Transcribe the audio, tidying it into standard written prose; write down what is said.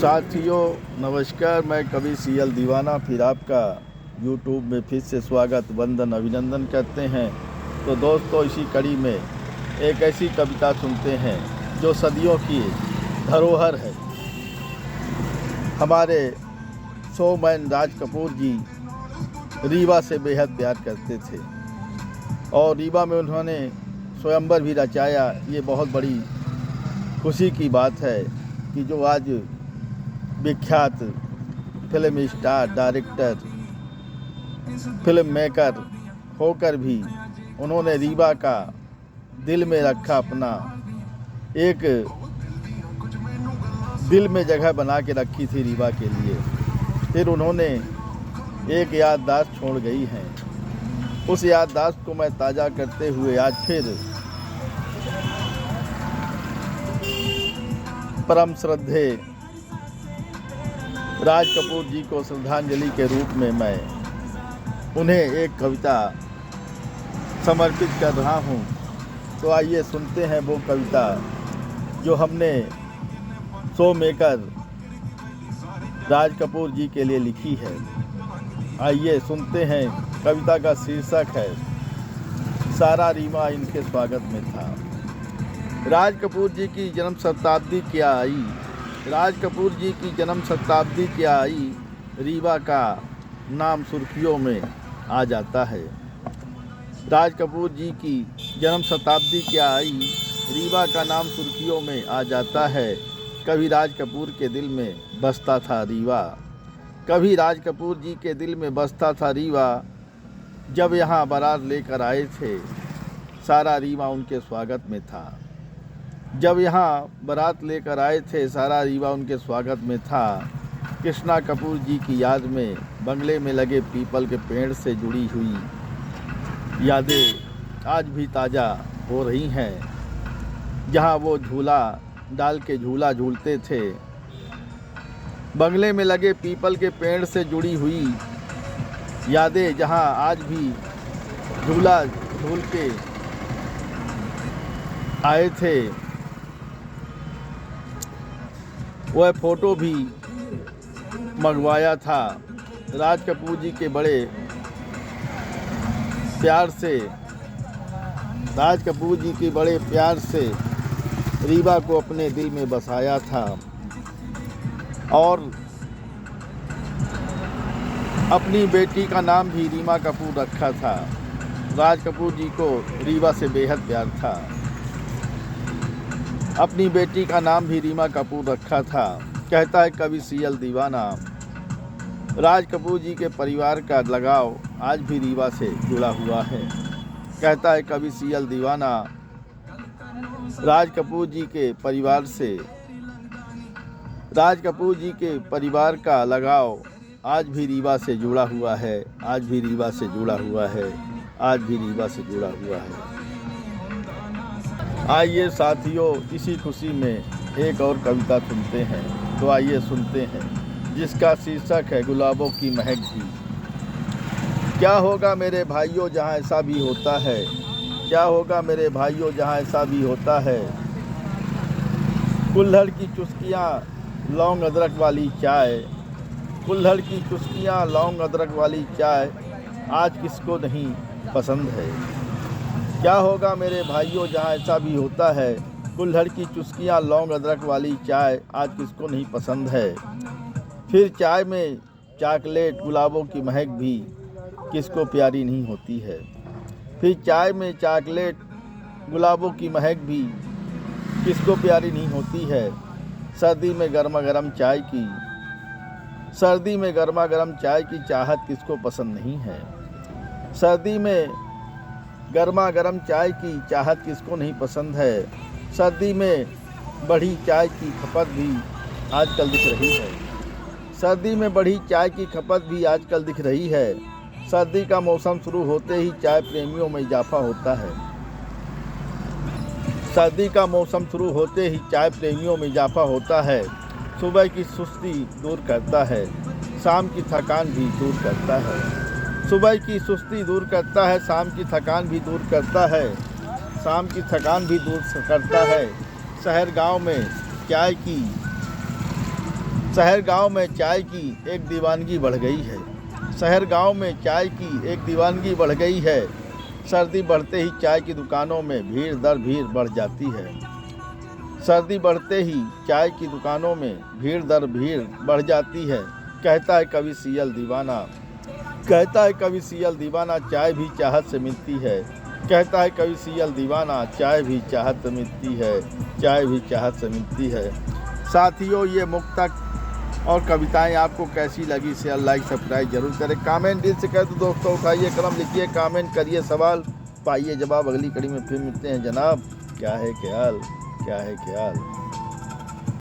साथियों नमस्कार, मैं कवि सीएल दीवाना फिर आपका यूट्यूब में फिर से स्वागत वंदन अभिनंदन करते हैं। तो दोस्तों, इसी कड़ी में एक ऐसी कविता सुनते हैं जो सदियों की धरोहर है। हमारे शोमैन राज कपूर जी रीवा से बेहद प्यार करते थे और रीवा में उन्होंने स्वयंवर भी रचाया। ये बहुत बड़ी खुशी की बात है कि जो आज विख्यात film star, director, film maker होकर भी उन्होंने रीवा का दिल में रखा, अपना एक दिल में जगह बना के रखी थी रीवा के लिए। फिर उन्होंने एक याददाश्त छोड़ गई हैं। उस याददाश्त को मैं ताज़ा करते हुए आज फिर परम श्रद्धेय राज कपूर जी को श्रद्धांजलि के रूप में मैं उन्हें एक कविता समर्पित कर रहा हूँ। तो आइए सुनते हैं वो कविता जो हमने शो मेकर राज कपूर जी के लिए लिखी है। आइए सुनते हैं। कविता का शीर्षक है सारा रीवा इनके स्वागत में था। राज कपूर जी की जन्म शताब्दी क्या आई, राज कपूर जी की जन्म शताब्दी क्या आई, रीवा का नाम सुर्खियों में आ जाता है। राज कपूर जी की जन्म शताब्दी क्या आई, रीवा का नाम सुर्खियों में आ जाता है। कभी राज कपूर के दिल में बसता था रीवा, कभी राज कपूर जी के दिल में बसता था रीवा। जब यहाँ बारात लेकर आए थे, सारा रीवा उनके स्वागत में था। जब यहाँ बारात लेकर आए थे, सारा रीवा उनके स्वागत में था। कृष्णा कपूर जी की याद में बंगले में लगे पीपल के पेड़ से जुड़ी हुई यादें आज भी ताज़ा हो रही हैं। जहाँ वो झूला डाल के झूला झूलते थे, बंगले में लगे पीपल के पेड़ से जुड़ी हुई यादें जहाँ आज भी झूला झूल के आए थे, वह फ़ोटो भी मंगवाया था। राज कपूर जी के बड़े प्यार से, राज कपूर जी के बड़े प्यार से रीवा को अपने दिल में बसाया था और अपनी बेटी का नाम भी रीमा कपूर रखा था। राज कपूर जी को रीवा से बेहद प्यार था। अपनी बेटी का नाम भी रीमा कपूर रखा था। कहता है कवि सीएल दीवाना, राज कपूर जी के परिवार का लगाव आज भी रीवा से जुड़ा हुआ है। कहता है कवि सीएल दीवाना, राज कपूर जी के परिवार से, राज कपूर जी के परिवार का लगाव आज भी रीवा से जुड़ा हुआ है, आज भी रीवा से जुड़ा हुआ है, आज भी रीवा से जुड़ा हुआ है। आइए साथियों, इसी खुशी में एक और कविता सुनते हैं। तो आइए सुनते हैं, जिसका शीर्षक है गुलाबों की महक भी। क्या होगा मेरे भाइयों जहाँ ऐसा भी होता है, क्या होगा मेरे भाइयों जहाँ ऐसा भी होता है। कुल्हड़ की चुस्कियाँ लौंग अदरक वाली चाय, कुल्हड़ की चुस्कियाँ लौंग अदरक वाली चाय आज किसको नहीं पसंद है। क्या होगा मेरे भाइयों जहाँ ऐसा भी होता है, कुल्हड़ की चुस्कियाँ लौंग अदरक वाली चाय आज किसको नहीं पसंद है। फिर चाय में चॉकलेट गुलाबों की महक भी किसको प्यारी नहीं होती है। फिर चाय में चॉकलेट गुलाबों की महक भी किसको प्यारी नहीं होती है। सर्दी में गर्मा गर्म चाय की, सर्दी में गर्मा गर्म चाय की चाहत किसको पसंद नहीं है। सर्दी में गर्मा गर्म चाय की चाहत किसको नहीं पसंद है। सर्दी में बढ़ी चाय की खपत भी आजकल दिख रही है, सर्दी में बढ़ी चाय की खपत भी आजकल दिख रही है। सर्दी का मौसम शुरू होते ही चाय प्रेमियों में इजाफा होता है, सर्दी का मौसम शुरू होते ही चाय प्रेमियों में इजाफा होता है। सुबह की सुस्ती दूर करता है, शाम की थकान भी दूर करता है। सुबह की सुस्ती दूर करता है, शाम की थकान भी दूर करता है, शाम की थकान भी दूर करता है। शहर गांव में चाय की शहर गांव में चाय की एक दीवानगी बढ़ गई है। शहर गांव में चाय की एक दीवानगी बढ़ गई है। सर्दी बढ़ते ही चाय की दुकानों में भीड़ दर भीड़ बढ़ जाती है। सर्दी बढ़ते ही चाय की दुकानों में भीड़ दर भीड़ बढ़ जाती है। कहता है कवि सियल दीवाना, कहता है कवि सियल दीवाना, चाय भी चाहत से मिलती है। कहता है कवि सियल दीवाना, चाय भी चाहत से मिलती है, चाय भी चाहत से मिलती है। साथियों, ये मुक्तक और कविताएं आपको कैसी लगी? शेयर, लाइक, सब्सक्राइब जरूर करें। कमेंट दिल से कह दो दोस्तों, उठाइए कलम, लिखिए, कमेंट करिए, सवाल पाइए जवाब। अगली कड़ी में फिर मिलते हैं जनाब। क्या है ख्याल, क्या है ख्याल।